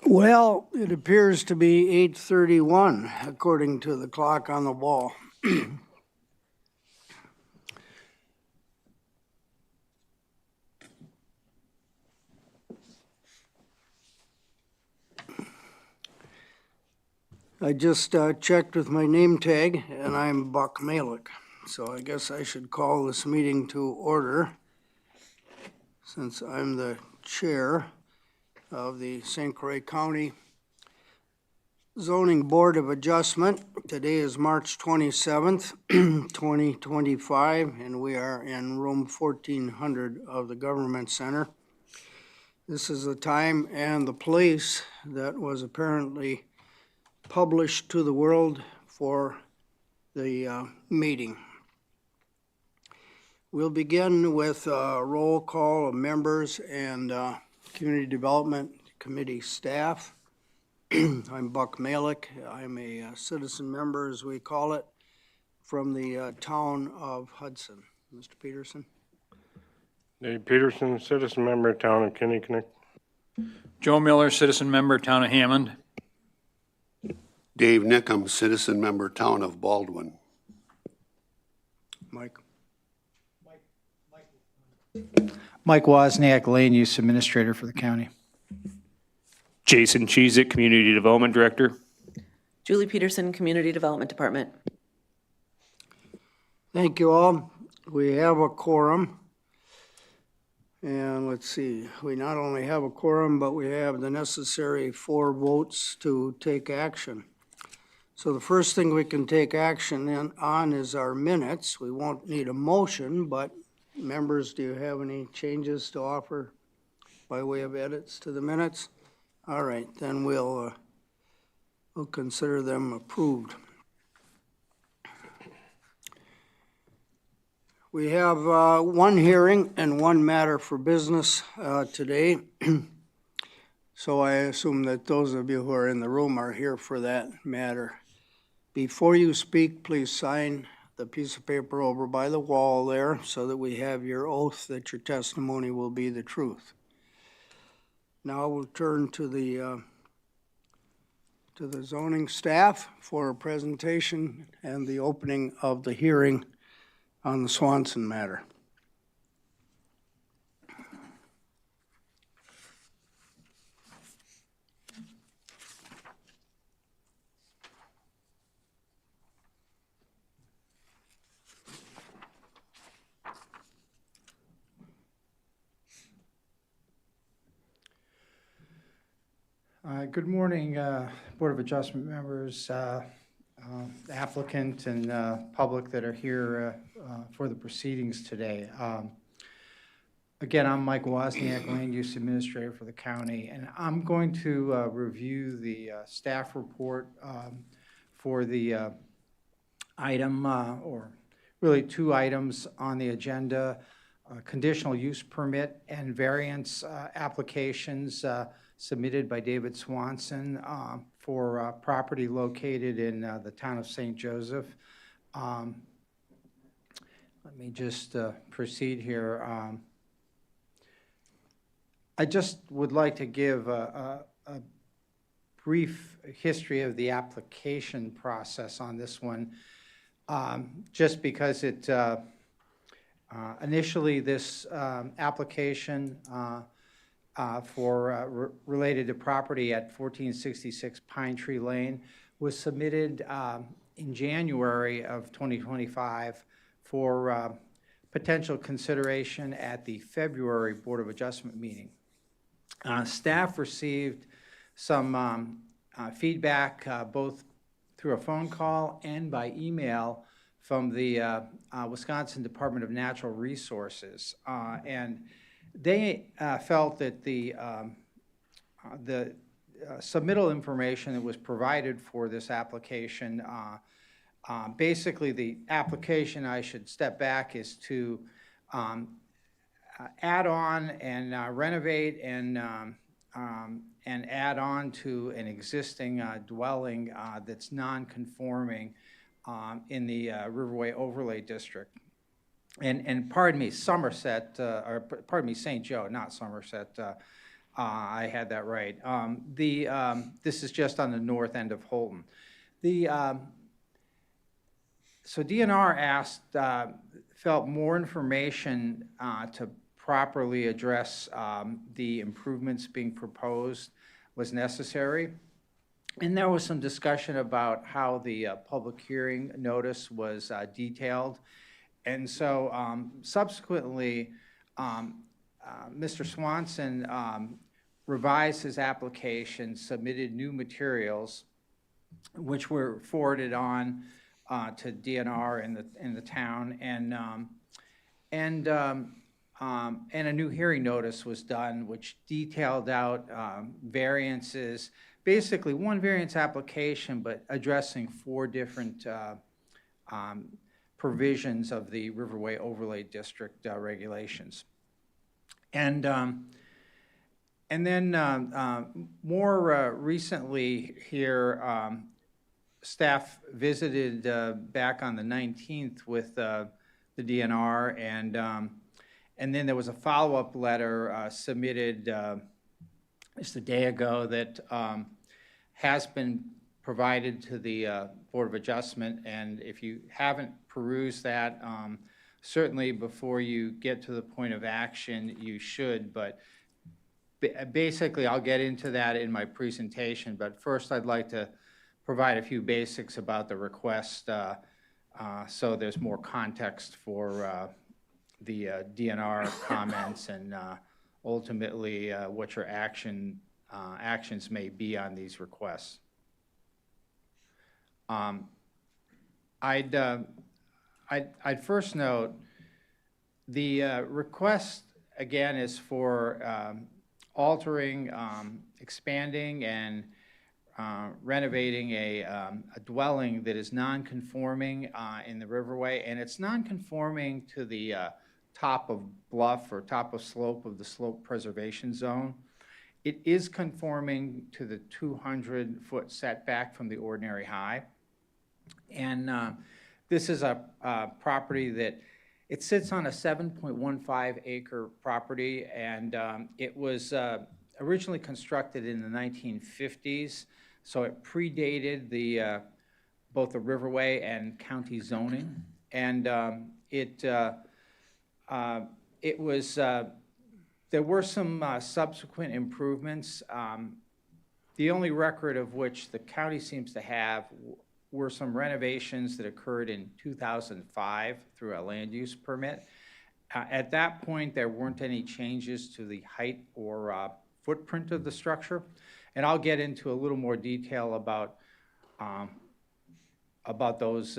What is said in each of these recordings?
Well, it appears to be 8:31, according to the clock on the wall. I just checked with my name tag, and I'm Buck Malick. So I guess I should call this meeting to order, since I'm the chair of the St. Croix County Zoning Board of Adjustment. Today is March 27th, 2025, and we are in room 1400 of the Government Center. This is the time and the place that was apparently published to the world for the meeting. We'll begin with a roll call of members and Community Development Committee staff. I'm Buck Malick. I'm a citizen member, as we call it, from the town of Hudson. Mr. Peterson. Dave Peterson, citizen member, town of Kinnickinnick. Joe Miller, citizen member, town of Hammond. Dave Nickham, citizen member, town of Baldwin. Mike. Mike Wozniak, land use administrator for the county. Jason Cheezick, Community Development Director. Julie Peterson, Community Development Department. Thank you all. We have a quorum. And let's see, we not only have a quorum, but we have the necessary 4 votes to take action. So the first thing we can take action on is our minutes. We won't need a motion, but members, do you have any changes to offer by way of edits to the minutes? All right, then we'll consider them approved. We have 1 hearing and 1 matter for business today. So I assume that those of you who are in the room are here for that matter. Before you speak, please sign the piece of paper over by the wall there so that we have your oath that your testimony will be the truth. Now we'll turn to the zoning staff for a presentation and the opening of the hearing on the Swanson matter. Good morning, Board of Adjustment members, applicant and public that are here for the proceedings today. Again, I'm Mike Wozniak, land use administrator for the county, and I'm going to review the staff report for the item, or really 2 items on the agenda, conditional use permit and variance applications submitted by David Swanson for property located in the town of St. Joseph. Let me just proceed here. I just would like to give a brief history of the application process on this one, just because it initially this application related to property at 1466 Pine Tree Lane was submitted in January of 2025 for potential consideration at the February Board of Adjustment meeting. Staff received some feedback both through a phone call and by email from the Wisconsin Department of Natural Resources, and they felt that the submittal information that was provided for this application, basically the application, I should step back, is to add on and renovate and add on to an existing dwelling that's non-conforming in the Riverway Overlay District. And pardon me, Somerset, or pardon me, St. Joe, not Somerset. I had that right. This is just on the north end of Holton. So DNR felt more information to properly address the improvements being proposed was necessary. And there was some discussion about how the public hearing notice was detailed. And so subsequently, Mr. Swanson revised his application, submitted new materials, which were forwarded on to DNR in the town, and a new hearing notice was done, which detailed out variances, basically one variance application, but addressing 4 different provisions of the Riverway Overlay District regulations. And then more recently here, staff visited back on the 19th with the DNR, and then there was a follow-up letter submitted just a day ago that has been provided to the Board of Adjustment. And if you haven't perused that, certainly before you get to the point of action, you should. But basically, I'll get into that in my presentation. But first, I'd like to provide a few basics about the request so there's more context for the DNR comments and ultimately what your actions may be on these requests. I'd first note the request again is for altering, expanding, and renovating a dwelling that is non-conforming in the Riverway, and it's non-conforming to the top of bluff or top of slope of the slope preservation zone. It is conforming to the 200-foot setback from the ordinary high. And this is a property that it sits on a 7.15 acre property, and it was originally constructed in the 1950s, so it predated both the Riverway and county zoning, and it was there were some subsequent improvements. The only record of which the county seems to have were some renovations that occurred in 2005 through a land use permit. At that point, there weren't any changes to the height or footprint of the structure, and I'll get into a little more detail about those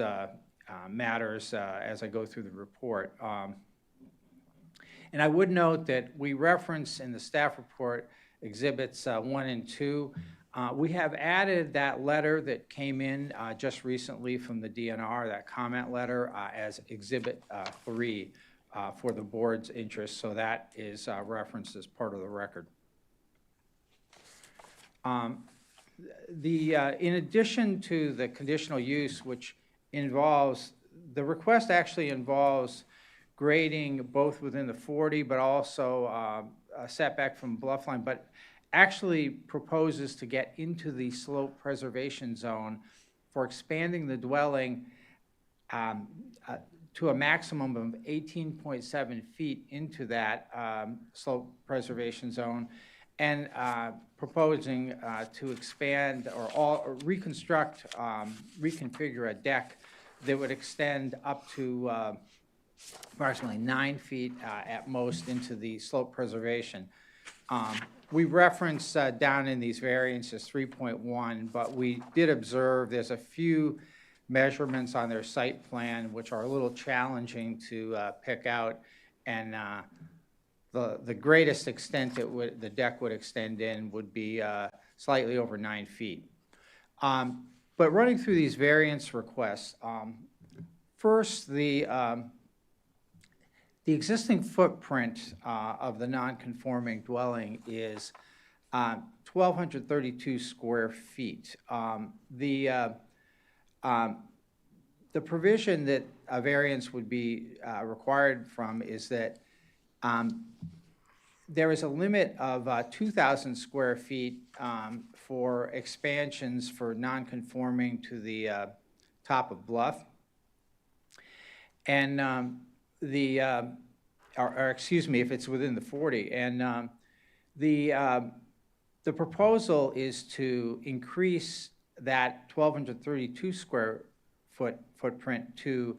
matters as I go through the report. And I would note that we reference in the staff report exhibits 1 and 2. We have added that letter that came in just recently from the DNR, that comment letter, as exhibit 3 for the board's interest, so that is referenced as part of the record. In addition to the conditional use, which involves, the request actually involves grading both within the 40, but also a setback from bluff line, but actually proposes to get into the slope preservation zone for expanding the dwelling to a maximum of 18.7 feet into that slope preservation zone, and proposing to expand or reconstruct, reconfigure a deck that would extend up to approximately 9 feet at most into the slope preservation. We reference down in these variances 3.1, but we did observe there's a few measurements on their site plan which are a little challenging to pick out, and the greatest extent the deck would extend in would be slightly over 9 feet. But running through these variance requests, first the existing footprint of the non-conforming dwelling is 1,232 square feet. The provision that a variance would be required from is that there is a limit of 2,000 square feet for expansions for non-conforming to the top of bluff. And or excuse me, if it's within the 40. And the proposal is to increase that 1,232 square foot footprint to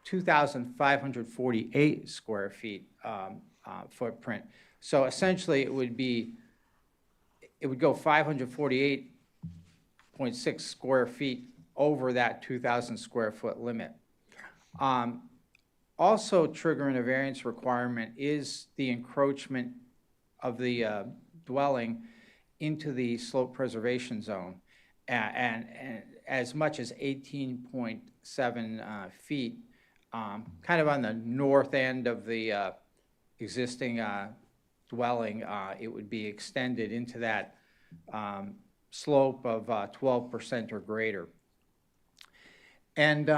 2,548 square feet footprint. So essentially, it would go 548.6 square feet over that 2,000 square foot limit. Also triggering a variance requirement is the encroachment of the dwelling into the slope preservation zone, and as much as 18.7 feet, kind of on the north end of the existing dwelling. It would be extended into that slope of 12% or greater. And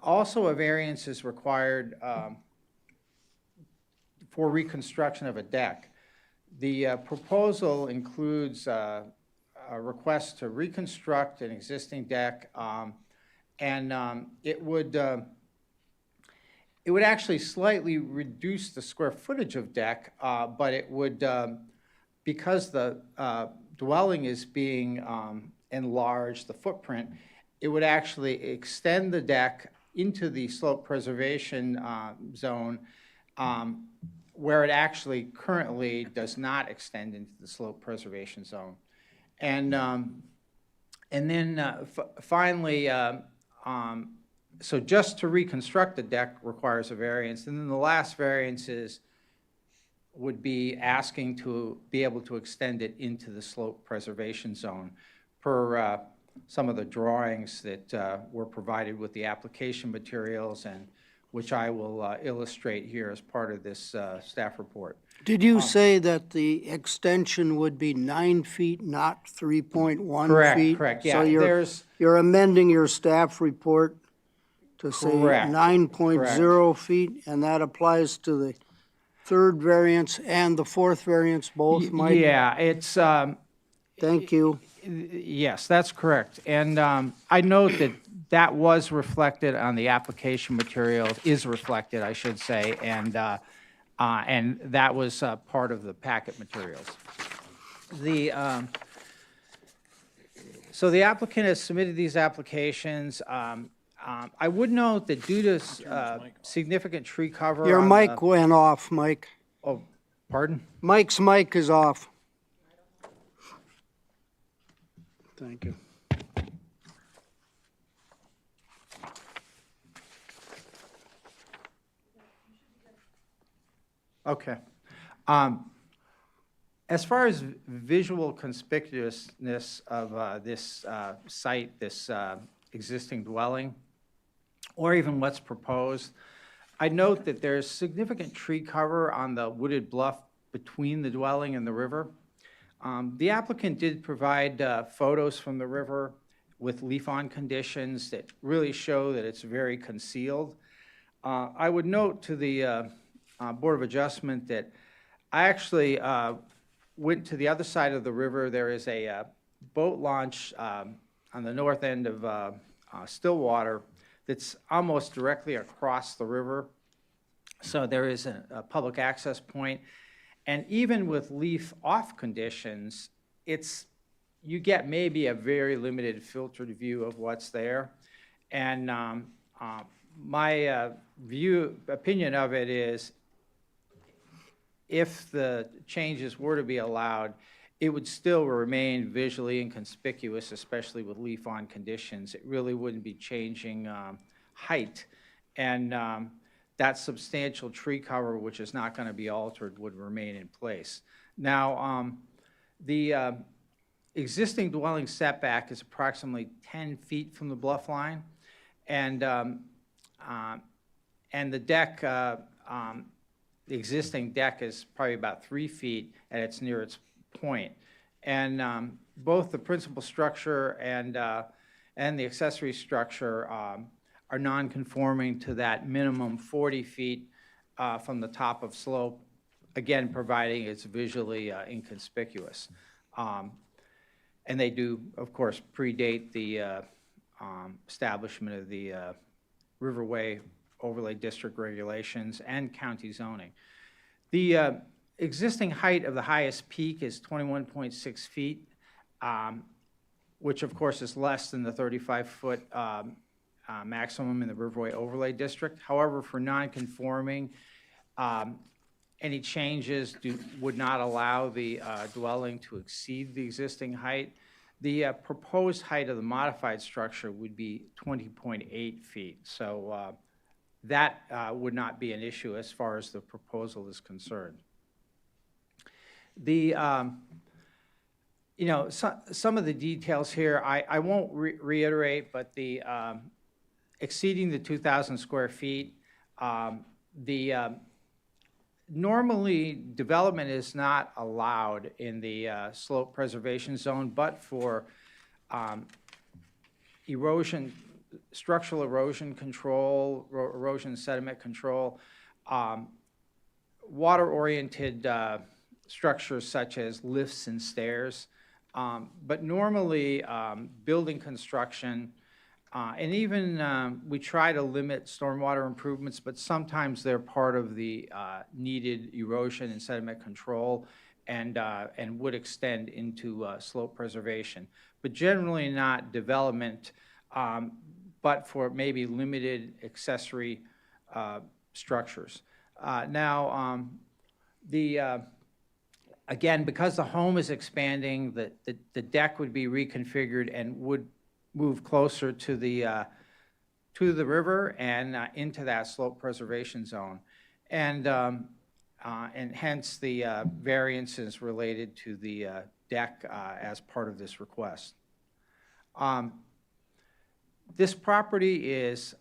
also a variance is required for reconstruction of a deck. The proposal includes a request to reconstruct an existing deck, and it would actually slightly reduce the square footage of deck, but it would, because the dwelling is being enlarged, the footprint, it would actually extend the deck into the slope preservation zone, where it actually currently does not extend into the slope preservation zone. And then finally, so just to reconstruct the deck requires a variance. And then the last variance would be asking to be able to extend it into the slope preservation zone per some of the drawings that were provided with the application materials, and which I will illustrate here as part of this staff report. Did you say that the extension would be 9 feet, not 3.1 feet? Correct, yeah. So you're amending your staff report to say Correct. 9.0 feet, and that applies to the third variance and the fourth variance both, Mike? Yeah, it's, Thank you. yes, that's correct. And I note that was reflected on the application material, is reflected, I should say, and that was part of the packet materials. So the applicant has submitted these applications. I would note that due to significant tree cover. Your on mic the- went off, Mike. Oh, pardon? Mike's mic is off. Thank you. Okay. As far as visual conspicuousness of this site, this existing dwelling, or even what's proposed, I note that there's significant tree cover on the wooded bluff between the dwelling and the river. The applicant did provide photos from the river with leaf-on conditions that really show that it's very concealed. I would note to the Board of Adjustment that I actually went to the other side of the river. There is a boat launch on the north end of Stillwater that's almost directly across the river. So there is a public access point. And even with leaf-off conditions, you get maybe a very limited filtered view of what's there. And my opinion of it is, if the changes were to be allowed, it would still remain visually inconspicuous, especially with leaf-on conditions. It really wouldn't be changing height. And that substantial tree cover, which is not going to be altered, would remain in place. Now, the existing dwelling setback is approximately 10 feet from the bluff line, and the deck, the existing deck is probably about 3 feet at its nearest point. And both the principal structure and the accessory structure are non-conforming to that minimum 40 feet from the top of slope again, providing it's visually inconspicuous. And they do, of course, predate the establishment of the Riverway Overlay District regulations and county zoning. The existing height of the highest peak is 21.6 feet, which of course is less than the 35-foot maximum in the Riverway Overlay District. However, for non-conforming, any changes would not allow the dwelling to exceed the existing height. The proposed height of the modified structure would be 20.8 feet. So that would not be an issue as far as the proposal is concerned. The, you know, some of the details here, I won't reiterate, but the exceeding the 2,000 square feet, normally, development is not allowed in the slope preservation zone, but for erosion, structural erosion control, erosion sediment control, water-oriented structures such as lifts and stairs. But normally, building construction, and even we try to limit stormwater improvements, but sometimes they're part of the needed erosion and sediment control and would extend into slope preservation. But generally not development, but for maybe limited accessory structures. Now, again, because the home is expanding, the deck would be reconfigured and would move closer to the river and into that slope preservation zone, and hence the variances related to the deck as part of this request. This property is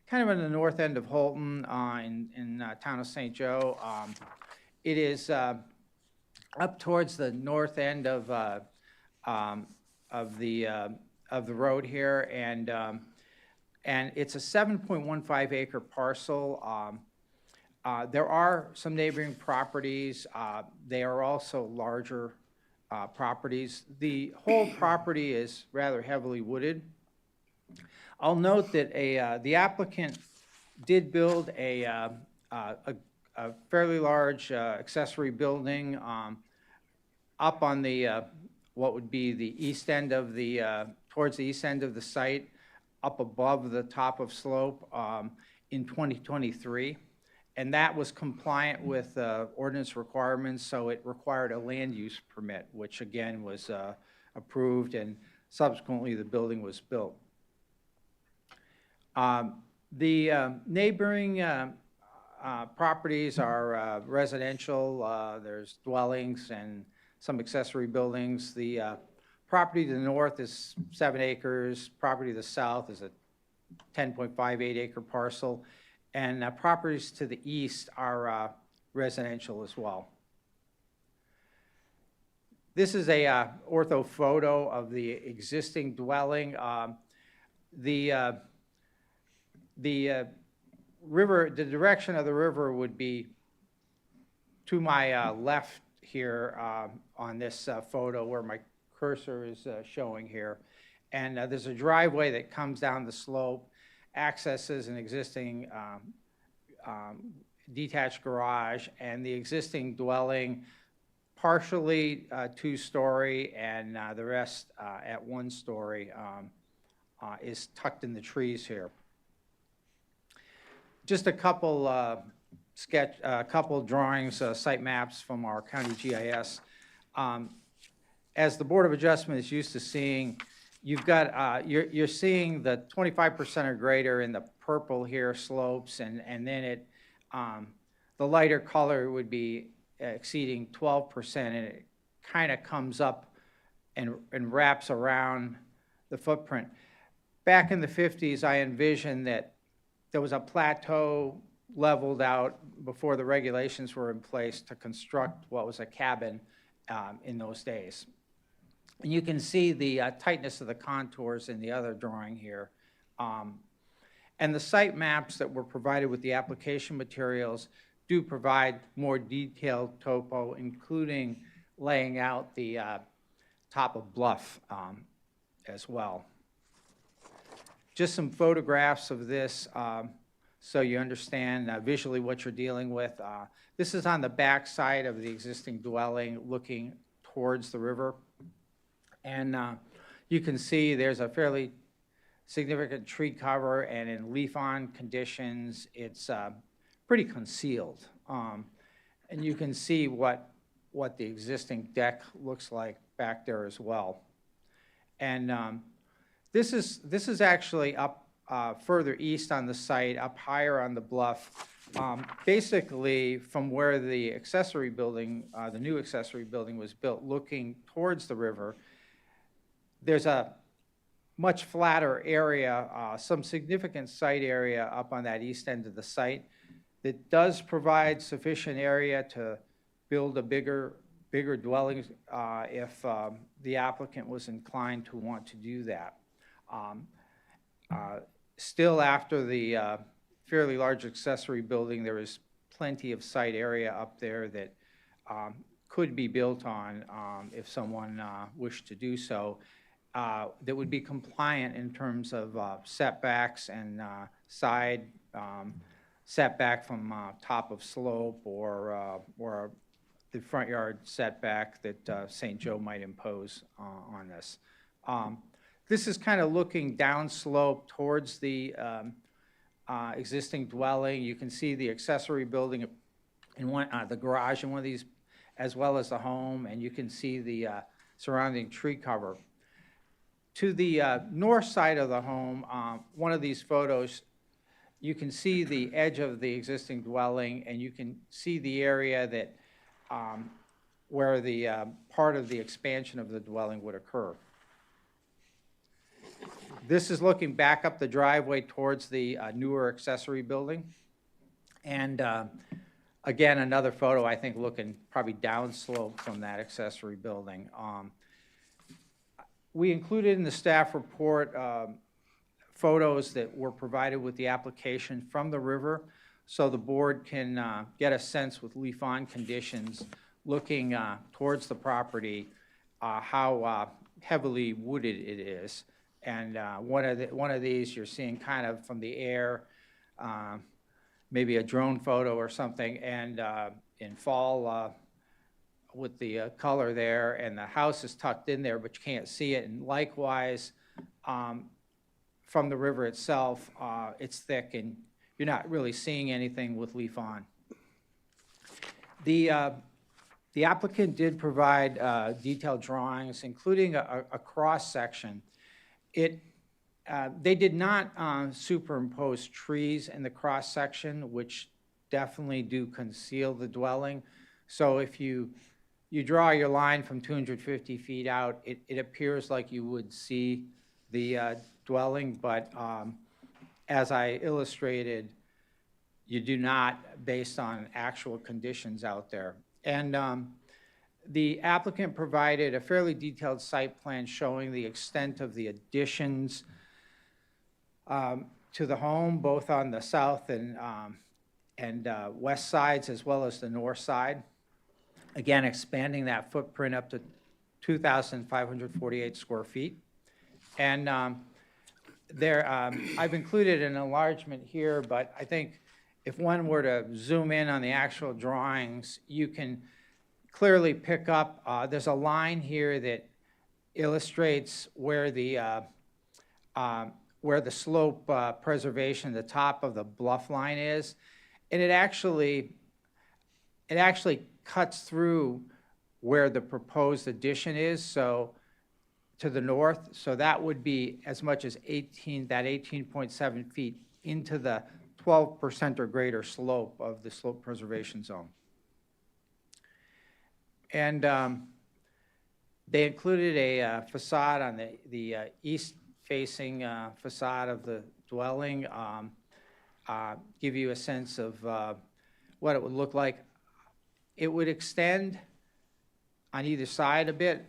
kind of in the north end of Holton in town of St. Joe. It is up towards the north end of the road here, and it's a 7.15 acre parcel. There are some neighboring properties. They are also larger properties. The whole property is rather heavily wooded. I'll note that the applicant did build a fairly large accessory building up on the what would be the east end of the towards the east end of the site, up above the top of slope in 2023, and that was compliant with ordinance requirements. So it required a land use permit, which again was approved, and subsequently the building was built. The neighboring properties are residential. There's dwellings and some accessory buildings. The property to the north is 7 acres. Property to the south is a 10.58 acre parcel. And properties to the east are residential as well. This is a ortho photo of the existing dwelling. The river, the direction of the river would be to my left here on this photo where my cursor is showing here. And there's a driveway that comes down the slope, accesses an existing detached garage, and the existing dwelling partially 2-story and the rest at 1-story is tucked in the trees here. Just a couple couple drawings, site maps from our county GIS. As the Board of Adjustment is used to seeing, you've got you're seeing the 25% or greater in the purple here slopes, and then it the lighter color would be exceeding 12%, and it kind of comes up and wraps around the footprint. Back in the 50s, I envisioned that there was a plateau leveled out before the regulations were in place to construct what was a cabin in those days. And you can see the tightness of the contours in the other drawing here. And the site maps that were provided with the application materials do provide more detailed topo, including laying out the top of bluff as well. Just some photographs of this so you understand visually what you're dealing with. This is on the back side of the existing dwelling looking towards the river. And you can see there's a fairly significant tree cover, and in leaf-on conditions, it's pretty concealed. And you can see what the existing deck looks like back there as well. And this is actually up further east on the site, up higher on the bluff. Basically, from where the accessory building, the new accessory building was built, looking towards the river, there's a much flatter area, some significant site area up on that east end of the site that does provide sufficient area to build a bigger dwelling if the applicant was inclined to want to do that. Still, after the fairly large accessory building, there is plenty of site area up there that could be built on if someone wished to do so, that would be compliant in terms of setbacks and side setback from top of slope or the front yard setback that St. Joe might impose on this. This is kind of looking downslope towards the existing dwelling. You can see the accessory building in one, the garage in one of these, as well as the home, and you can see the surrounding tree cover. To the north side of the home, one of these photos, you can see the edge of the existing dwelling, and you can see the area that where the part of the expansion of the dwelling would occur. This is looking back up the driveway towards the newer accessory building. And again, another photo, I think, looking probably downslope from that accessory building. We included in the staff report photos that were provided with the application from the river, so the board can get a sense with leaf-on conditions looking towards the property how heavily wooded it is. And one of these you're seeing kind of from the air, maybe a drone photo or something, and in fall with the color there, and the house is tucked in there, but you can't see it. And likewise, from the river itself, it's thick, and you're not really seeing anything with leaf on. The applicant did provide detailed drawings, including a cross section. They did not superimpose trees in the cross section, which definitely do conceal the dwelling. So if you draw your line from 250 feet out, it appears like you would see the dwelling, but as I illustrated, you do not based on actual conditions out there. And the applicant provided a fairly detailed site plan showing the extent of the additions to the home, both on the south and west sides, as well as the north side. Again, expanding that footprint up to 2,548 square feet. And I've included an enlargement here, but I think if one were to zoom in on the actual drawings, you can clearly pick up, there's a line here that illustrates where the slope preservation, the top of the bluff line is. And it actually cuts through where the proposed addition is, so to the north. So that would be as much as 18.7 feet into the 12% or greater slope of the slope preservation zone. And they included a facade on the east-facing facade of the dwelling, give you a sense of what it would look like. It would extend on either side a bit.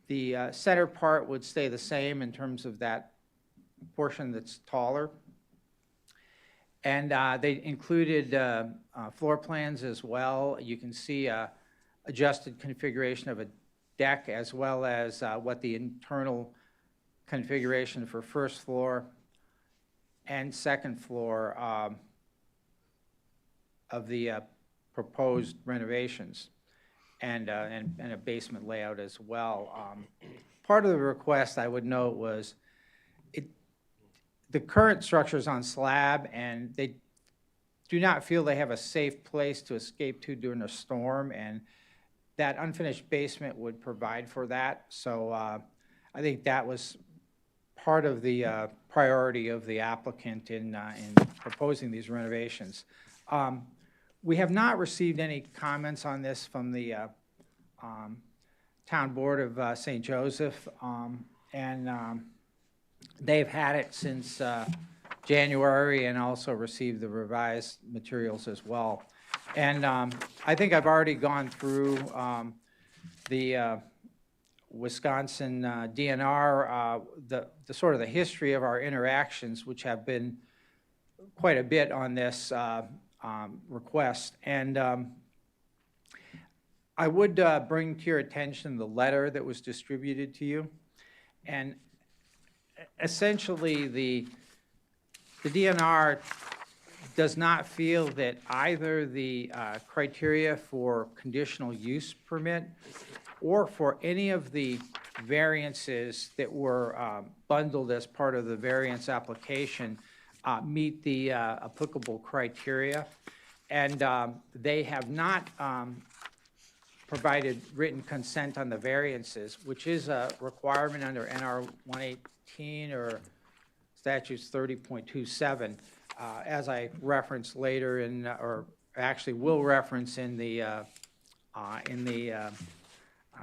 The center part would stay the same in terms of that portion that's taller. And they included floor plans as well. You can see adjusted configuration of a deck as well as what the internal configuration for first floor and second floor of the proposed renovations, and a basement layout as well. Part of the request, I would note, was the current structure is on slab, and they do not feel they have a safe place to escape to during a storm, and that unfinished basement would provide for that. So I think that was part of the priority of the applicant in proposing these renovations. We have not received any comments on this from the Town Board of St. Joseph, and they've had it since January and also received the revised materials as well. And I think I've already gone through the Wisconsin DNR, the sort of the history of our interactions, which have been quite a bit on this request. And I would bring to your attention the letter that was distributed to you. And essentially, the DNR does not feel that either the criteria for conditional use permit or for any of the variances that were bundled as part of the variance application meet the applicable criteria. And they have not provided written consent on the variances, which is a requirement under NR 118 or statutes 30.27, as I reference later in, or actually will reference in the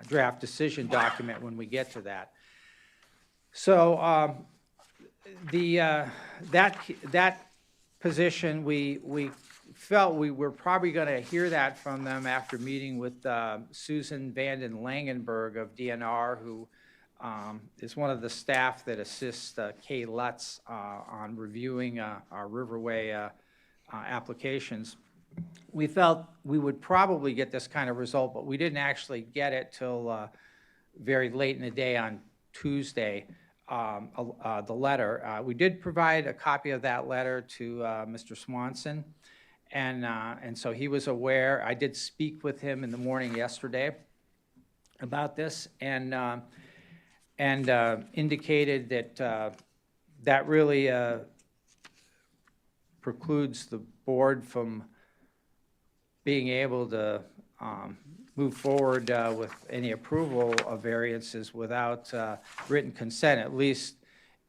draft decision document when we get to that. So that position, we felt we were probably going to hear that from them after meeting with Susan Vanden Langenberg of DNR, who is one of the staff that assists Kay Lutz on reviewing our Riverway applications. We felt we would probably get this kind of result, but we didn't actually get it till very late in the day on Tuesday, the letter. We did provide a copy of that letter to Mr. Swanson, and so he was aware. I did speak with him in the morning yesterday about this, and indicated that that really precludes the board from being able to move forward with any approval of variances without written consent, at least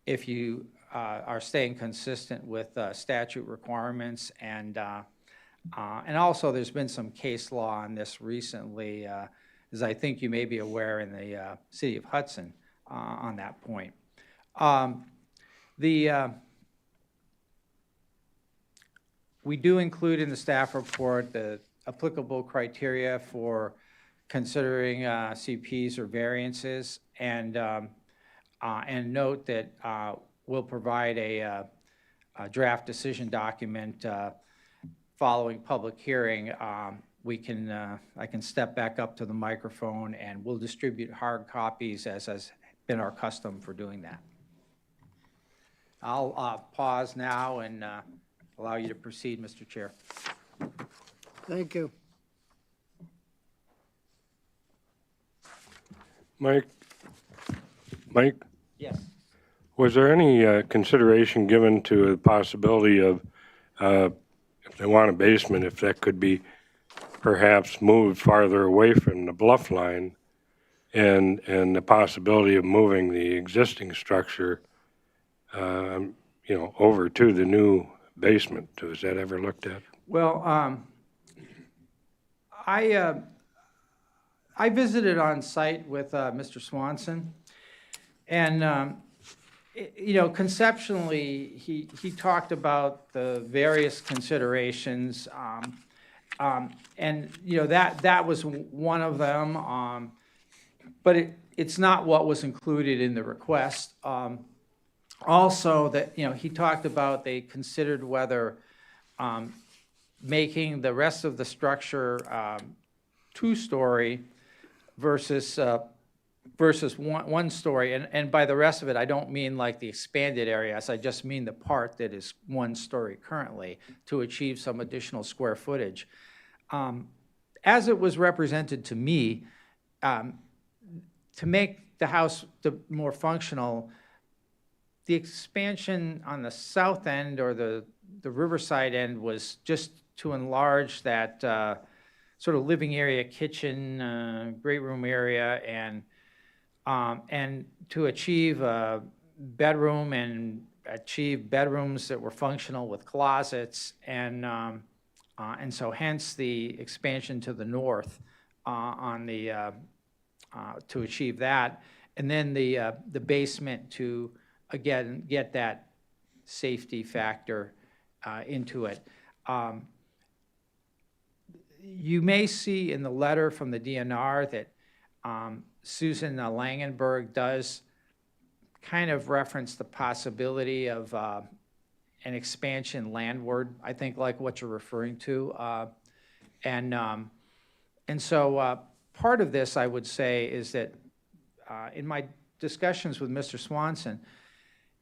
if you are staying consistent with statute requirements. And also there's been some case law on this recently, as I think you may be aware, in the city of Hudson on that point. We do include in the staff report the applicable criteria for considering CPs or variances, and note that we'll provide a draft decision document following public hearing. I can step back up to the microphone and we'll distribute hard copies as has been our custom for doing that. I'll pause now and allow you to proceed, Mr. Chair. Thank you. Mike, Yes. was there any consideration given to the possibility of, if they want a basement, if that could be perhaps moved farther away from the bluff line, and the possibility of moving the existing structure, over to the new basement? Was that ever looked at? Well, I visited on site with Mr. Swanson, and conceptually, he talked about the various considerations, and that was one of them. But it's not what was included in the request. Also, that he talked about, they considered whether making the rest of the structure two-story versus one story. And by the rest of it, I don't mean like the expanded areas, I just mean the part that is one story currently to achieve some additional square footage. As it was represented to me, to make the house more functional, the expansion on the south end or the riverside end was just to enlarge that sort of living area, kitchen, great room area, and to achieve a bedroom and achieve bedrooms that were functional with closets, and so hence the expansion to the north to achieve that, and then the basement to again get that safety factor into it. You may see in the letter from the DNR that Susan Langenberg does kind of reference the possibility of an expansion landward, I think like what you're referring to. And so part of this, I would say, is that in my discussions with Mr. Swanson,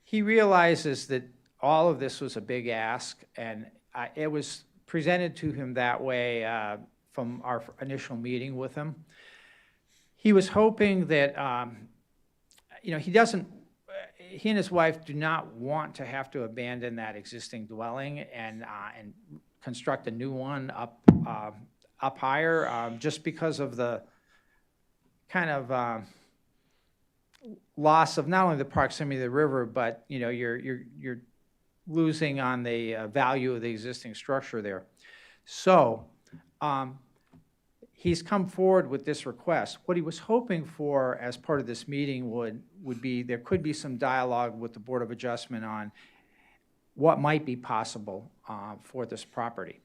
he realizes that all of this was a big ask, and it was presented to him that way from our initial meeting with him. He was hoping that, he and his wife do not want to have to abandon that existing dwelling and construct a new one up higher, just because of the kind of loss of not only the proximity of the river, but you're losing on the value of the existing structure there. So he's come forward with this request. What he was hoping for as part of this meeting would be there could be some dialogue with the Board of Adjustment on what might be possible for this property,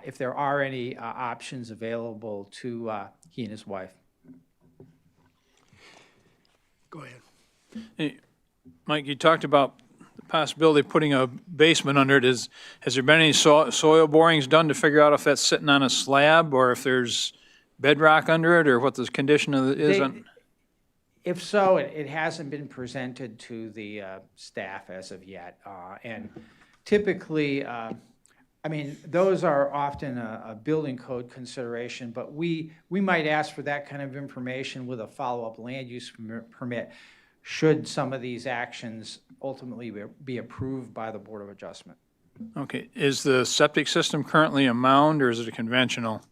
if there are any options available to he and his wife. Go ahead. Hey, Mike, you talked about the possibility of putting a basement under it. Has there been any soil borings done to figure out if that's sitting on a slab or if there's bedrock under it, or what the condition of it is? If so, it hasn't been presented to the staff as of yet. And typically, those are often a building code consideration, but we might ask for that kind of information with a follow-up land use permit should some of these actions ultimately be approved by the Board of Adjustment. Okay, is the septic system currently a mound or is it a conventional?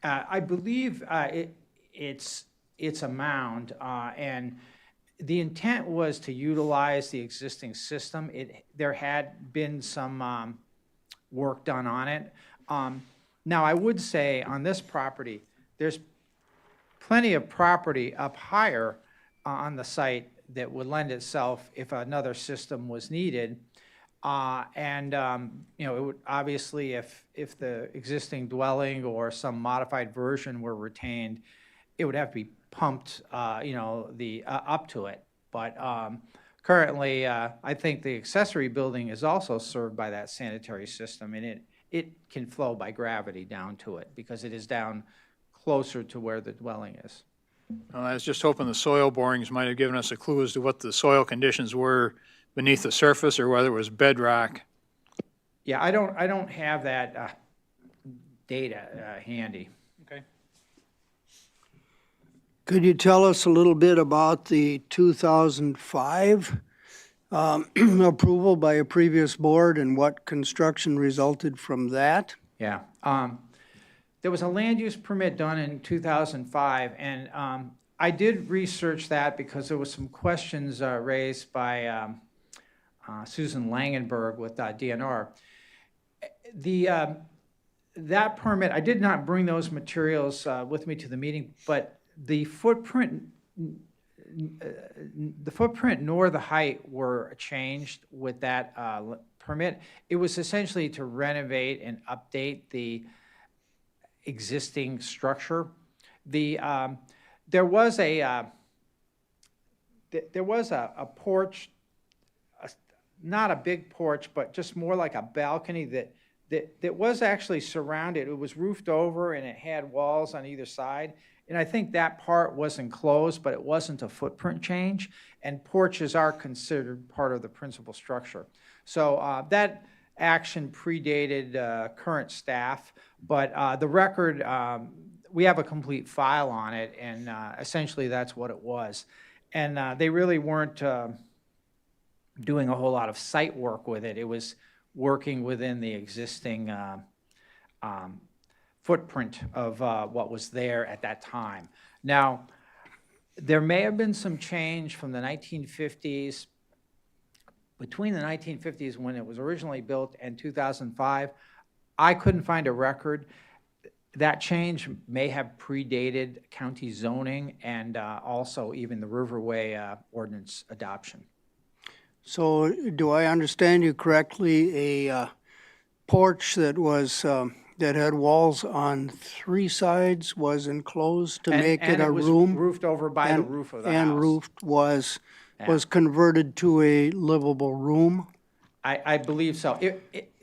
I believe it's a mound, and the intent was to utilize the existing system. There had been some work done on it. Now, I would say on this property, there's plenty of property up higher on the site that would lend itself if another system was needed. It would obviously, if the existing dwelling or some modified version were retained, it would have to be pumped, up to it. But currently, I think the accessory building is also served by that sanitary system, and it can flow by gravity down to it because it is down closer to where the dwelling is. Well, I was just hoping the soil borings might have given us a clue as to what the soil conditions were beneath the surface or whether it was bedrock. Yeah, I don't have that data handy. Okay. Could you tell us a little bit about the 2005 approval by a previous board and what construction resulted from that? Yeah. There was a land use permit done in 2005, and I did research that because there was some questions raised by Susan Langenberg with DNR. That permit, I did not bring those materials with me to the meeting, but the footprint nor the height were changed with that permit. It was essentially to renovate and update the existing structure. There was a porch not a big porch, but just more like a balcony that was actually surrounded. It was roofed over and it had walls on either side. And I think that part was enclosed, but it wasn't a footprint change. And porches are considered part of the principal structure. So that action predated current staff, but the record, we have a complete file on it, and essentially that's what it was. And they really weren't doing a whole lot of site work with it. It was working within the existing footprint of what was there at that time. Now, there may have been some change from the 1950s. Between the 1950s, when it was originally built, and 2005, I couldn't find a record. That change may have predated county zoning and also even the Riverway ordinance adoption. So do I understand you correctly, a porch that was, that had walls on 3 sides was enclosed to make it a room? And it was roofed over by the roof of the house. And roofed was converted to a livable room? I believe so.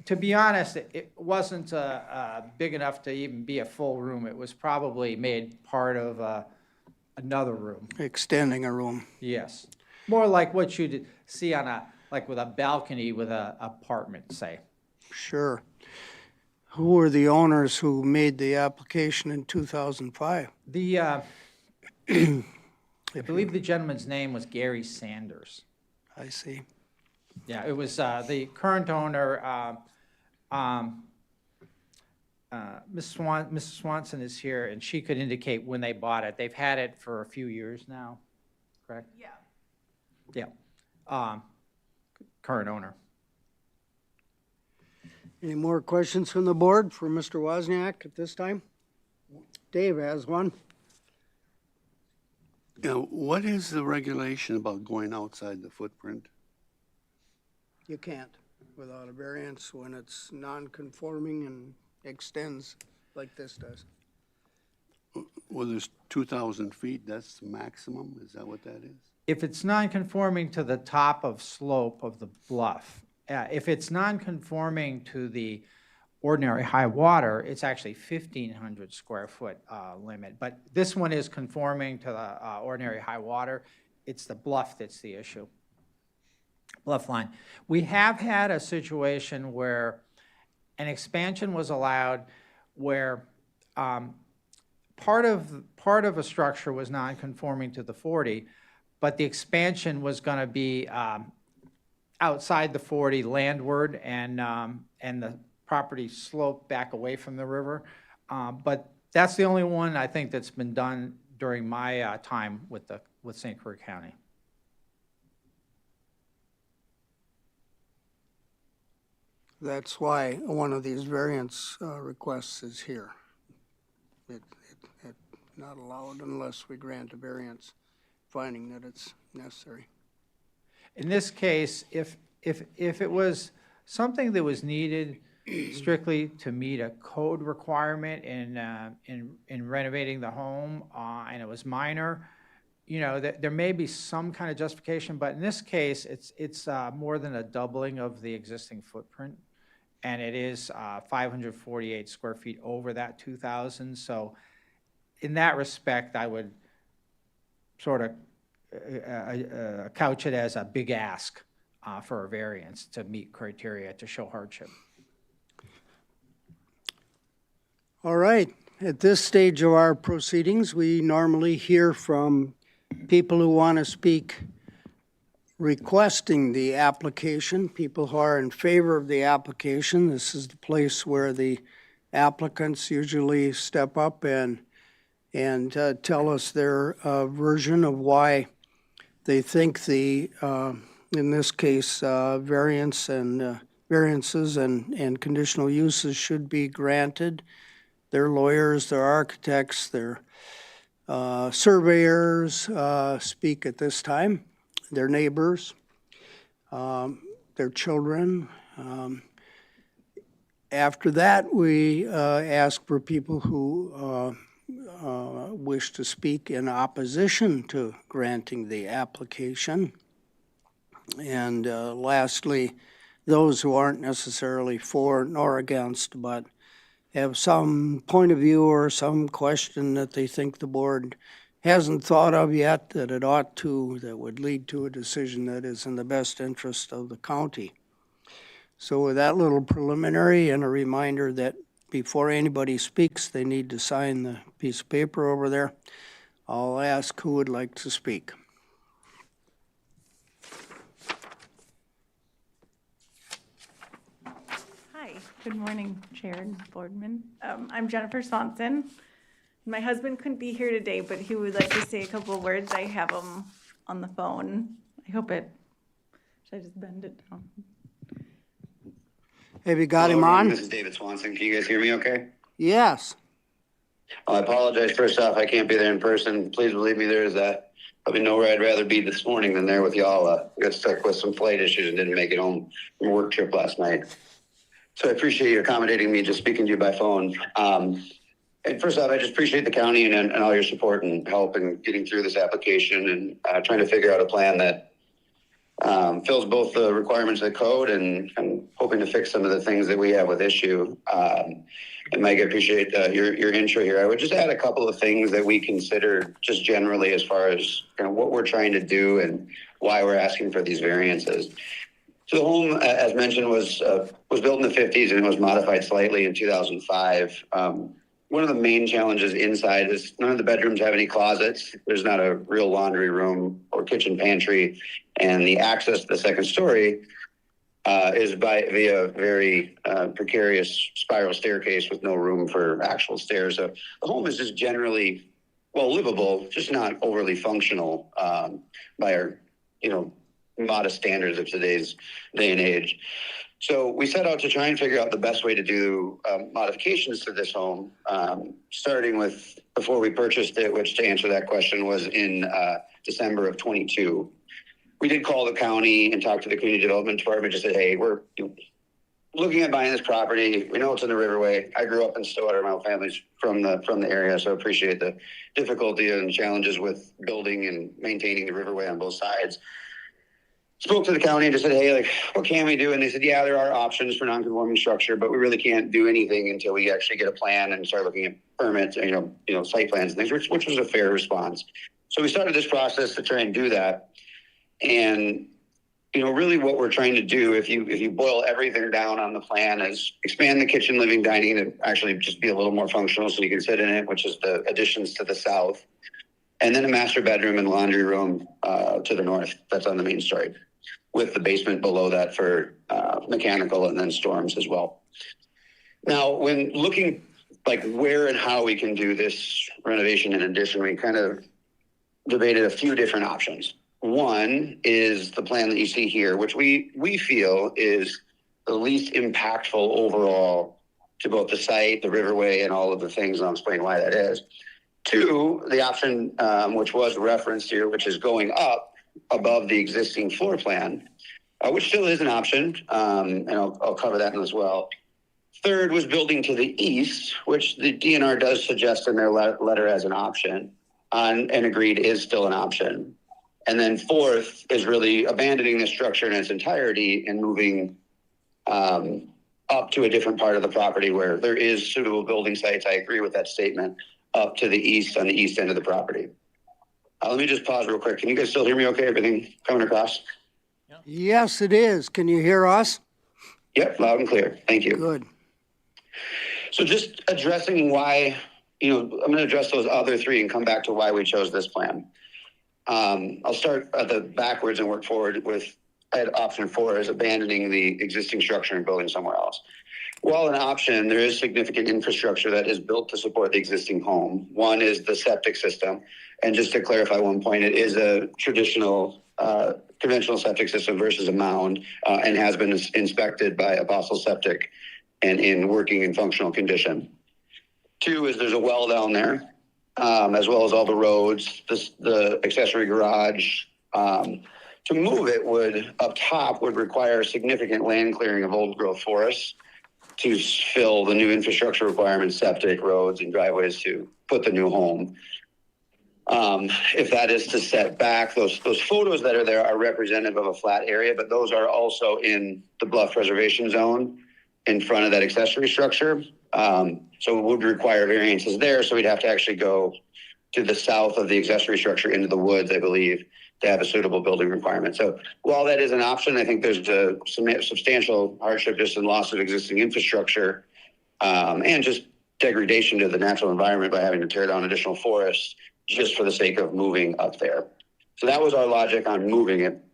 To be honest, it wasn't big enough to even be a full room. It was probably made part of another room. Extending a room. Yes. More like what you'd see on like with a balcony with an apartment, say. Sure. Who were the owners who made the application in 2005? I believe the gentleman's name was Gary Sanders. I see. Yeah, it was the current owner, Mrs. Swanson is here, and she could indicate when they bought it. They've had it for a few years now, correct? Yeah. Yeah. Current owner. Any more questions from the board for Mr. Wozniak at this time? Dave has one. Now, what is the regulation about going outside the footprint? You can't without a variance when it's non-conforming and extends like this does. Well, there's 2,000 feet, that's the maximum, is that what that is? If it's non-conforming to the top of slope of the bluff, if it's non-conforming to the ordinary high water, it's actually 1,500 square foot limit. But this one is conforming to the ordinary high water. It's the bluff that's the issue. Bluff line. We have had a situation where an expansion was allowed where part of a structure was non-conforming to the 40, but the expansion was going to be outside the 40 landward, and the property sloped back away from the river. But that's the only one I think that's been done during my time with St. Croix County. That's why one of these variance requests is here. It's not allowed unless we grant a variance, finding that it's necessary. In this case, if it was something that was needed strictly to meet a code requirement in renovating the home, and it was minor, there may be some kind of justification, but in this case, it's more than a doubling of the existing footprint, and it is 548 square feet over that 2,000. So in that respect, I would sort of couch it as a big ask for a variance to meet criteria to show hardship. All right. At this stage of our proceedings, we normally hear from people who want to speak requesting the application, people who are in favor of the application. This is the place where the applicants usually step up and tell us their version of why they think the, in this case, variances and conditional uses should be granted. Their lawyers, their architects, their surveyors speak at this time, their neighbors, their children. After that, we ask for people who wish to speak in opposition to granting the application. And lastly, those who aren't necessarily for nor against, but have some point of view or some question that they think the board hasn't thought of yet, that it ought to, that would lead to a decision that is in the best interest of the county. So with that little preliminary and a reminder that before anybody speaks, they need to sign the piece of paper over there, I'll ask who would like to speak. Hi, good morning, Chair and Boardman. I'm Jennifer Swanson. My husband couldn't be here today, but he would like to say a couple of words. I have him on the phone. I hope it, should I just bend it down? Have you got him Hello, on? This is David Swanson. Can you guys hear me okay? Yes. I apologize first off, I can't be there in person. Please believe me, there is probably nowhere I'd rather be this morning than there with y'all. Got stuck with some flight issues and didn't make it home from a work trip last night. So I appreciate you accommodating me, just speaking to you by phone. And first off, I just appreciate the county and all your support and help in getting through this application and trying to figure out a plan that fills both the requirements of the code and hoping to fix some of the things that we have with issue. And Mike, I appreciate your intro here. I would just add a couple of things that we consider just generally as far as what we're trying to do and why we're asking for these variances. So the home, as mentioned, was built in the 50s and it was modified slightly in 2005. One of the main challenges inside is none of the bedrooms have any closets. There's not a real laundry room or kitchen pantry. And the access to the second story is via very precarious spiral staircase with no room for actual stairs. So the home is just generally, well, livable, just not overly functional by our, modest standards of today's day and age. So we set out to try and figure out the best way to do modifications to this home, starting with before we purchased it, which to answer that question was in December of 22. We did call the county and talk to the community development department, just said, hey, we're looking at buying this property. We know it's in the Riverway. I grew up in Stillwater. My whole family's from the area, so I appreciate the difficulty and challenges with building and maintaining the Riverway on both sides. Spoke to the county and just said, hey, what can we do? And they said, yeah, there are options for non-conforming structure, but we really can't do anything until we actually get a plan and start looking at permits, site plans and things, which was a fair response. So we started this process to try and do that. And, really what we're trying to do, if you boil everything down on the plan, is expand the kitchen, living, dining to actually just be a little more functional so you can sit in it, which is the additions to the south. And then a master bedroom and laundry room to the north. That's on the main story, with the basement below that for mechanical and then storms as well. Now, when looking where and how we can do this renovation and addition, we kind of debated a few different options. One is the plan that you see here, which we feel is the least impactful overall to both the site, the Riverway, and all of the things, and I'll explain why that is. Two, the option which was referenced here, which is going up above the existing floor plan, which still is an option, and I'll cover that as well. Third was building to the east, which the DNR does suggest in their letter as an option, and agreed is still an option. And then fourth is really abandoning the structure in its entirety and moving up to a different part of the property where there is suitable building sites. I agree with that statement, up to the east on the east end of the property. Let me just pause real quick. Can you guys still hear me okay? Everything coming across? Yes, it is. Can you hear us? Yep, loud and clear. Thank you. Good. So just addressing why, I'm going to address those other three and come back to why we chose this plan. I'll start at the backwards and work forward with option 4 is abandoning the existing structure and building somewhere else. While an option, there is significant infrastructure that is built to support the existing home. One is the septic system. And just to clarify one point, it is a traditional, conventional septic system versus a mound, and has been inspected by Apostle Septic and in working and functional condition. 2 is there's a well down there, as well as all the roads, the accessory garage. To move it up top would require significant land clearing of old growth forests to fill the new infrastructure requirements, septic, roads, and driveways to put the new home. If that is to set back, those photos that are there are representative of a flat area, but those are also in the bluff preservation zone in front of that accessory structure. So it would require variances there. So we'd have to actually go to the south of the accessory structure into the woods, I believe, to have a suitable building requirement. So while that is an option, I think there's some substantial hardship just in loss of existing infrastructure, and just degradation to the natural environment by having to tear down additional forests just for the sake of moving up there. So that was our logic on moving it.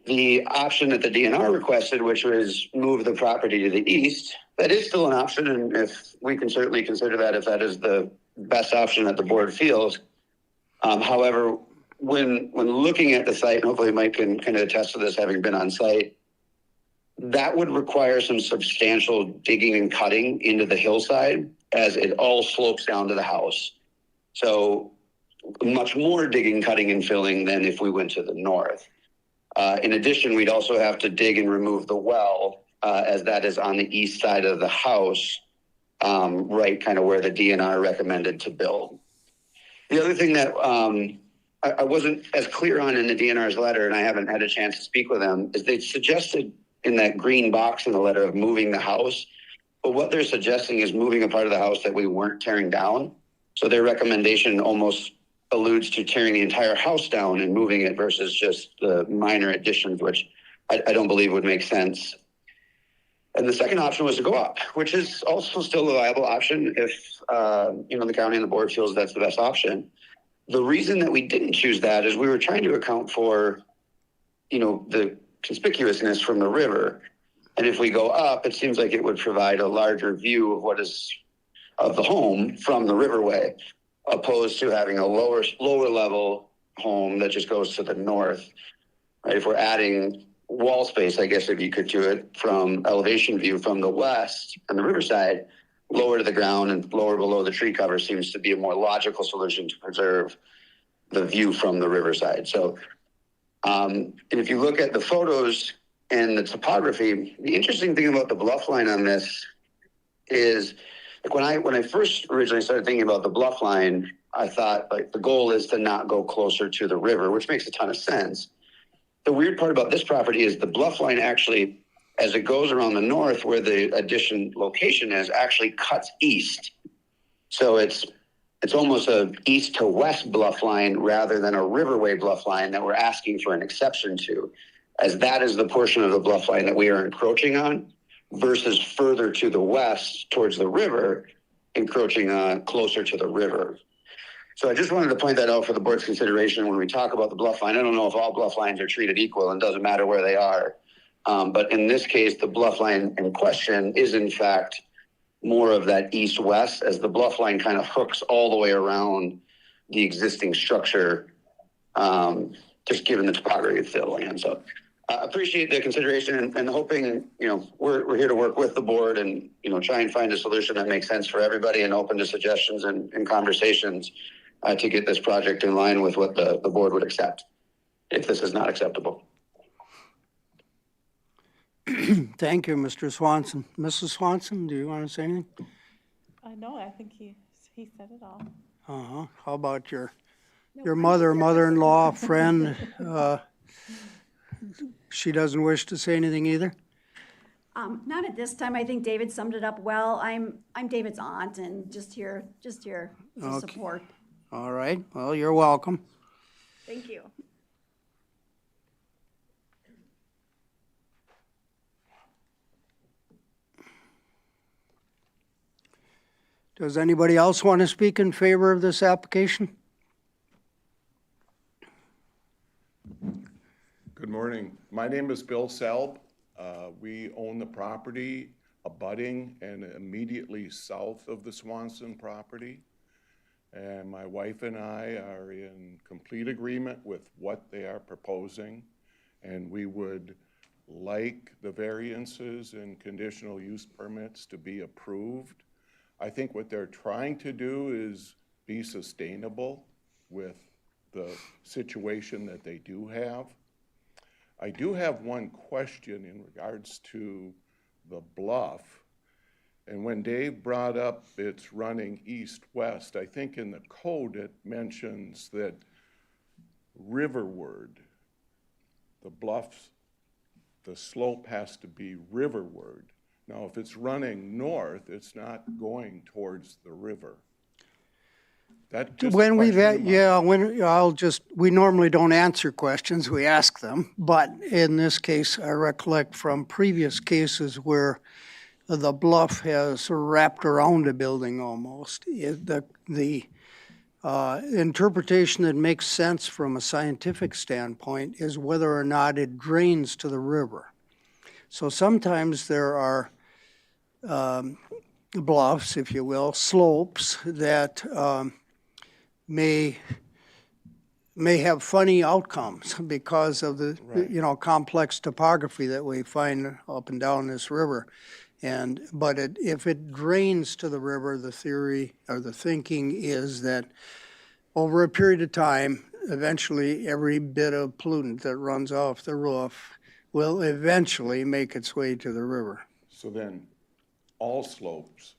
The option that the DNR requested, which was move the property to the east, that is still an option, and if we can certainly consider that if that is the best option that the board feels. However, when looking at the site, and hopefully Mike can kind of attest to this, having been on site, that would require some substantial digging and cutting into the hillside as it all slopes down to the house. So much more digging, cutting, and filling than if we went to the north. In addition, we'd also have to dig and remove the well, as that is on the east side of the house, right kind of where the DNR recommended to build. The other thing that I wasn't as clear on in the DNR's letter, and I haven't had a chance to speak with them, is they suggested in that green box in the letter of moving the house, but what they're suggesting is moving a part of the house that we weren't tearing down. So their recommendation almost alludes to tearing the entire house down and moving it versus just the minor additions, which I don't believe would make sense. And the second option was to go up, which is also still a viable option if the county and the board feels that's the best option. The reason that we didn't choose that is we were trying to account for, the conspicuousness from the river. And if we go up, it seems like it would provide a larger view of what is of the home from the riverway, opposed to having a lower level home that just goes to the north. Right? If we're adding wall space, I guess if you could do it from elevation view from the west and the riverside, lower to the ground and lower below the tree cover seems to be a more logical solution to preserve the view from the riverside. So, and if you look at the photos and the topography, the interesting thing about the bluff line on this is, like when I first originally started thinking about the bluff line, I thought like the goal is to not go closer to the river, which makes a ton of sense. The weird part about this property is the bluff line actually, as it goes around the north where the addition location is, actually cuts east. So it's almost a east to west bluff line rather than a riverway bluff line that we're asking for an exception to, as that is the portion of the bluff line that we are encroaching on versus further to the west towards the river, encroaching closer to the river. So I just wanted to point that out for the board's consideration when we talk about the bluff line. I don't know if all bluff lines are treated equal and doesn't matter where they are. But in this case, the bluff line in question is in fact more of that east-west, as the bluff line kind of hooks all the way around the existing structure, just given the topography of the land. So I appreciate the consideration and hoping, we're here to work with the board and, try and find a solution that makes sense for everybody and open to suggestions and conversations to get this project in line with what the board would accept, if this is not acceptable. Thank you, Mr. Swanson. Mrs. Swanson, do you want to say anything? No, I think he said it all. How about your mother-in-law, friend? She doesn't wish to say anything either? Not at this time. I think David summed it up well. I'm David's aunt and just here to support. All right. Well, you're welcome. Thank you. Does anybody else want to speak in favor of this application? Good morning. My name is Bill Selb. We own the property abutting and immediately south of the Swanson property. And my wife and I are in complete agreement with what they are proposing. And we would like the variances and conditional use permits to be approved. I think what they're trying to do is be sustainable with the situation that they do have. I do have one question in regards to the bluff. And when Dave brought up it's running east-west, I think in the code it mentions that riverward, the bluffs, the slope has to be riverward. Now, if it's running north, it's not going towards the river. That just a When we've question had, of mine. yeah, we normally don't answer questions, we ask them. But in this case, I recollect from previous cases where the bluff has wrapped around a building almost. The interpretation that makes sense from a scientific standpoint is whether or not it drains to the river. So sometimes there are bluffs, if you will, slopes that may have funny outcomes because of the, complex topography that we find up and down this river. But if it drains to the river, the theory or the thinking is that over a period of time, eventually every bit of pollutant that runs off the roof will eventually make its way to the river. So then, all slopes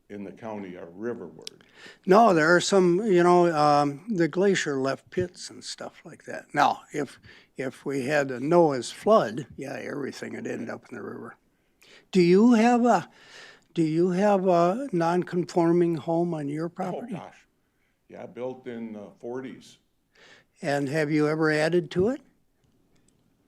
in the county are riverward. No, there are some, the glacier left pits and stuff like that. Now, if we had a Noah's flood, yeah, everything would end up in the river. Do you have a non-conforming home on your Oh, property? gosh. Yeah, built in the 40s. And have you ever added to it?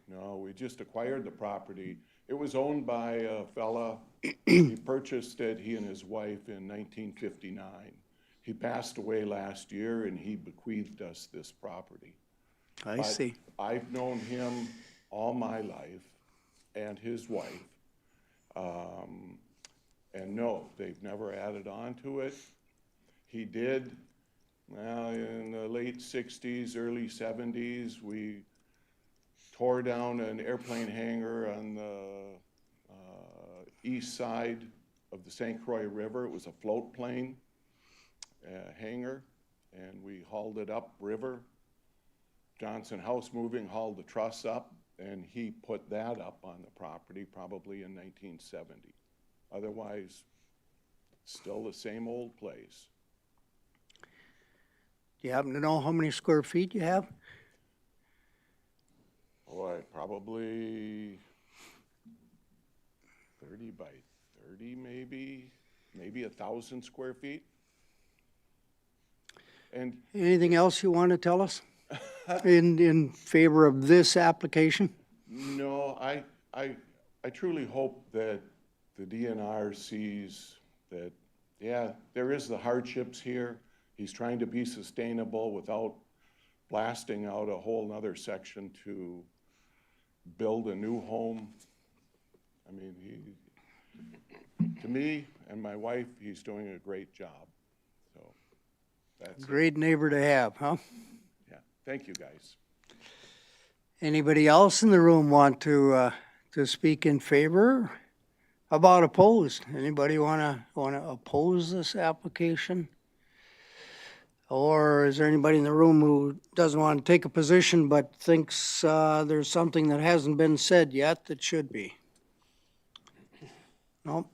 No, we just acquired the property. It was owned by a fella. He purchased it, he and his wife, in 1959. He passed away last year and he bequeathed us this property. I But see. I've known him all my life and his wife. And no, they've never added on to it. He did, well, in the late 60s, early 70s, we tore down an airplane hangar on the east side of the St. Croix River. It was a float plane hangar, and we hauled it up river. Johnson House Moving hauled the truss up, and he put that up on the property probably in 1970. Otherwise, still the same old place. Do you happen to know how many square feet you have? Boy, probably 30 by 30, maybe 1,000 square feet. And Anything else you want to tell us in favor of this application? no, I truly hope that the DNR sees that, yeah, there is the hardships here. He's trying to be sustainable without blasting out a whole nother section to build a new home. I mean, to me and my wife, he's doing a great job. So that's it. Great neighbor to have, huh? Yeah, thank you, guys. Anybody else in the room want to speak in favor? How about opposed? Anybody wanna oppose this application? Or is there anybody in the room who doesn't want to take a position but thinks there's something that hasn't been said yet that should be? Nope.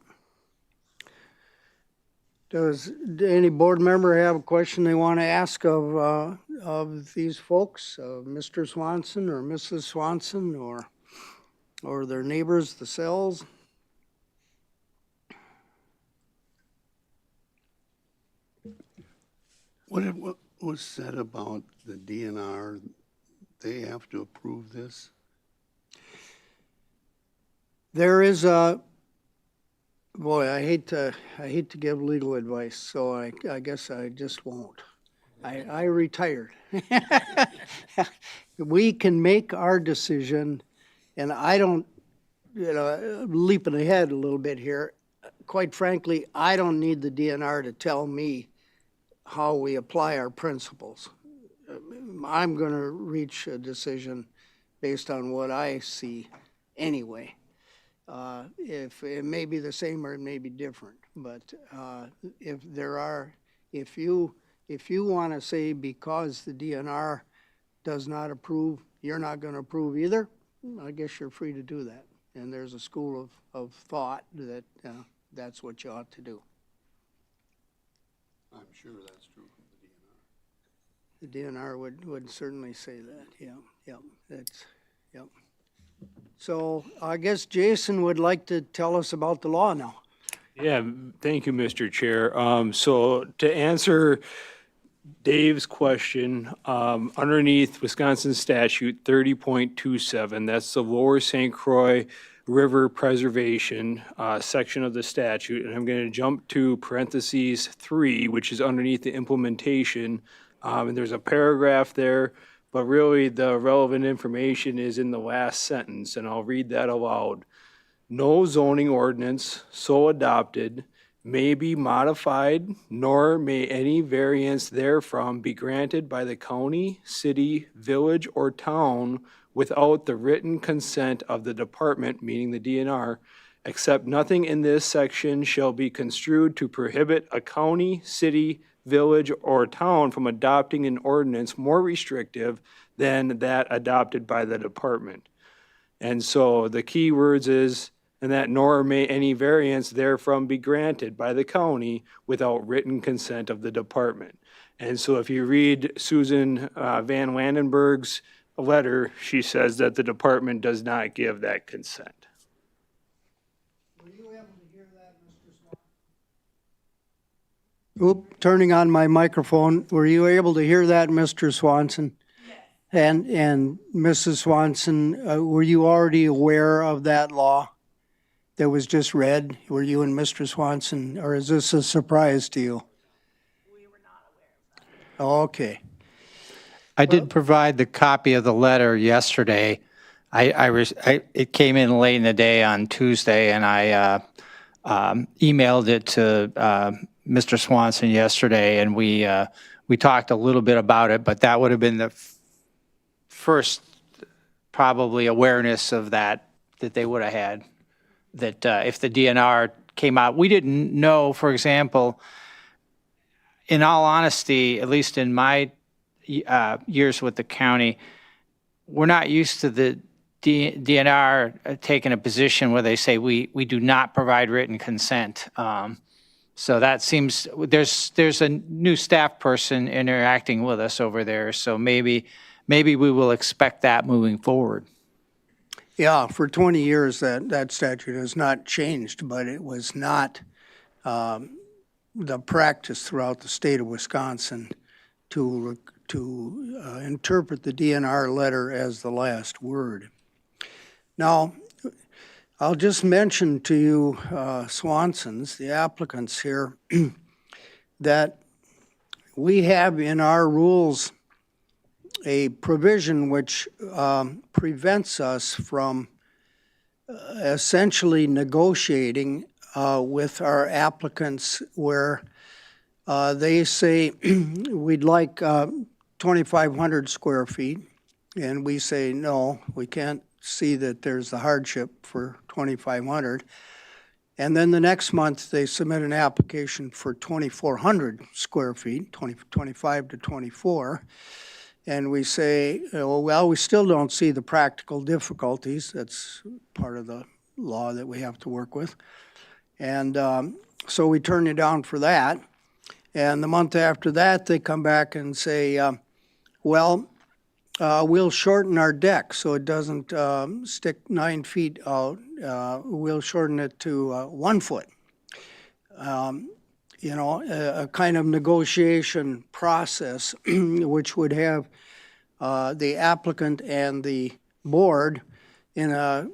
Does any board member have a question they want to ask of these folks, Mr. Swanson or Mrs. Swanson, or their neighbors, the Sells? What was said about the DNR? They have to approve this? There is boy, I hate to give legal advice, so I guess I just won't. I retired. We can make our decision, and I don't, leaping ahead a little bit here, quite frankly, I don't need the DNR to tell me how we apply our principles. I'm going to reach a decision based on what I see anyway. If it may be the same or it may be different, but if you want to say because the DNR does not approve, you're not going to approve either, I guess you're free to do that. And there's a school of thought that that's what you ought to do. I'm sure that's true. The DNR would certainly say that, yeah, that's, yep. So I guess Jason would like to tell us about the law now. Yeah, thank you, Mr. Chair. So to answer Dave's question, underneath Wisconsin statute 30.27, that's the Lower St. Croix River Preservation section of the statute. And I'm going to jump to parentheses 3, which is underneath the implementation. And there's a paragraph there, but really the relevant information is in the last sentence, and I'll read that aloud. No zoning ordinance so adopted may be modified, nor may any variance therefrom be granted by the county, city, village, or town without the written consent of the department, meaning the DNR, except nothing in this section shall be construed to prohibit a county, city, village, or town from adopting an ordinance more restrictive than that adopted by the department. And so the key words is, and that nor may any variance therefrom be granted by the county without written consent of the department. And so if you read Susan Van Landenberg's letter, she says that the department does not give that consent. Were you able to hear that, Mr. Swanson? Oop, turning on my microphone. Were you able to hear that, Mr. Swanson? Yes. And Mrs. Swanson, were you already aware of that law that was just read? Were you and Mr. Swanson, or is this a surprise to you? We were not aware of that. Okay. I did provide the copy of the letter yesterday. It came in late in the day on Tuesday, and I emailed it to Mr. Swanson yesterday, and we talked a little bit about it, but that would have been the first probably awareness of that they would have had, that if the DNR came out. We didn't know, for example, in all honesty, at least in my years with the county, we're not used to the DNR taking a position where they say we do not provide written consent. So that seems, there's a new staff person interacting with us over there, so maybe we will expect that moving forward. Yeah, for 20 years that statute has not changed, but it was not the practice throughout the state of Wisconsin to interpret the DNR letter as the last word. Now, I'll just mention to you, Swansons, the applicants here, that we have in our rules a provision which prevents us from essentially negotiating with our applicants where they say we'd like 2,500 square feet, and we say no, we can't see that there's the hardship for 2,500. And then the next month they submit an application for 2,400 square feet, 25 to 24. And we say, well, we still don't see the practical difficulties. That's part of the law that we have to work with. And so we turn you down for that. And the month after that, they come back and say, well, we'll shorten our deck so it doesn't stick 9 feet out. We'll shorten it to 1 foot. A kind of negotiation process which would have the applicant and the board in a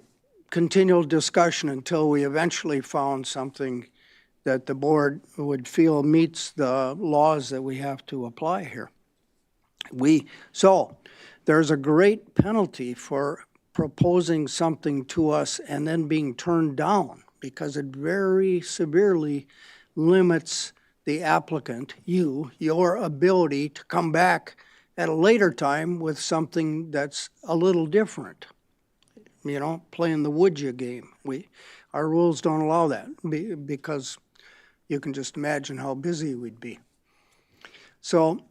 continual discussion until we eventually found something that the board would feel meets the laws that we have to apply here. So there's a great penalty for proposing something to us and then being turned down, because it very severely limits the applicant, your ability to come back at a later time with something that's a little different. Playing the would you game. Our rules don't allow that because you can just imagine how busy we'd be. So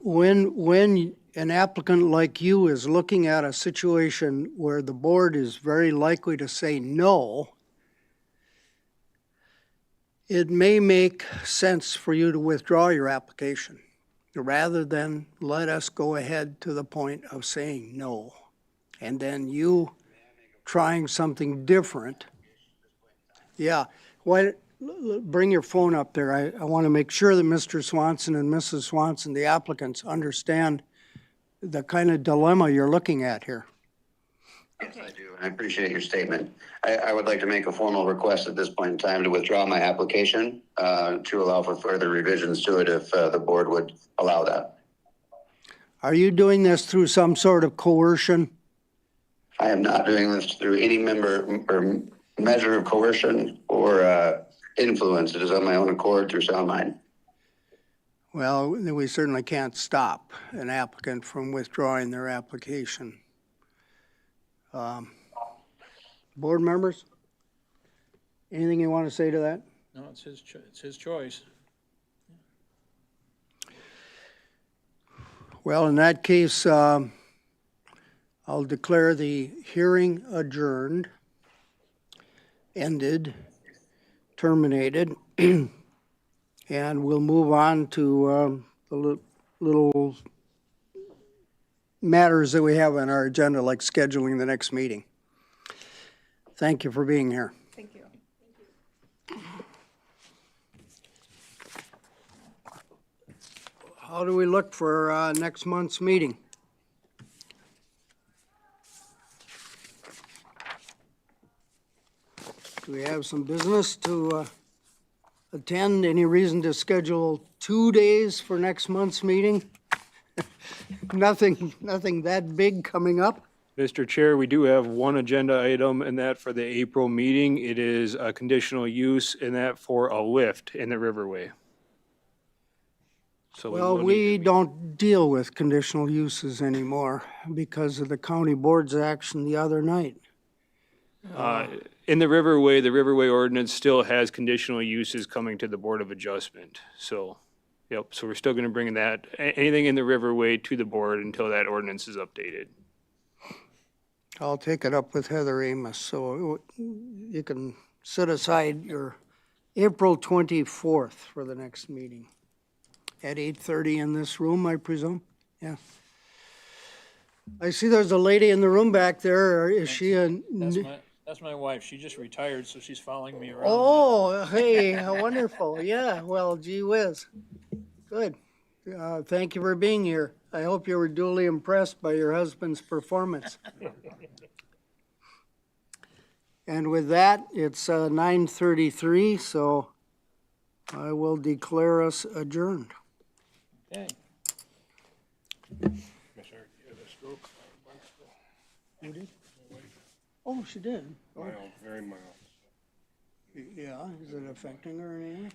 when an applicant like you is looking at a situation where the board is very likely to say no, it may make sense for you to withdraw your application rather than let us go ahead to the point of saying no. And then you trying something different. Yeah, why, bring your phone up there. I want to make sure that Mr. Swanson and Mrs. Swanson, the applicants, understand the kind of dilemma you're looking at here. Yes, I do. I appreciate your statement. I would like to make a formal request at this point in time to withdraw my application to allow for further revisions to it if the board would allow that. Are you doing this through some sort of coercion? I am not doing this through any member or measure of coercion or influence. It is on my own accord through sound mind. Well, we certainly can't stop an applicant from withdrawing their application. Board members? Anything you want to say to that? No, it's his choice. Well, in that case, I'll declare the hearing adjourned, ended, terminated, and we'll move on to the little matters that we have on our agenda, like scheduling the next meeting. Thank you for being here. Thank you. How do we look for next month's meeting? Do we have some business to attend? Any reason to schedule 2 days for next month's meeting? Nothing that big coming up? Mr. Chair, we do have one agenda item, and that for the April meeting, it is a conditional use, and that for a lift in the Riverway. So Well, will we need don't deal with conditional uses anymore because of the county board's action the other night. in the Riverway ordinance still has conditional uses coming to the Board of Adjustment. So, yep, so we're still gonna bring that, anything in the Riverway to the board until that ordinance is updated. I'll take it up with Heather Amos, so you can set aside your April 24th for the next meeting. At 8:30 in this room, I presume? Yeah. I see there's a lady in the room back there. Is she a? That's my wife. She just retired, so she's following me around. Oh, hey, how wonderful. Yeah, well, gee whiz. Good. Thank you for being here. I hope you were duly impressed by your husband's performance. And with that, it's 9:33, so I will declare us adjourned. Okay. Oh, she did? Mild, very mild. Yeah, is it affecting her or anything?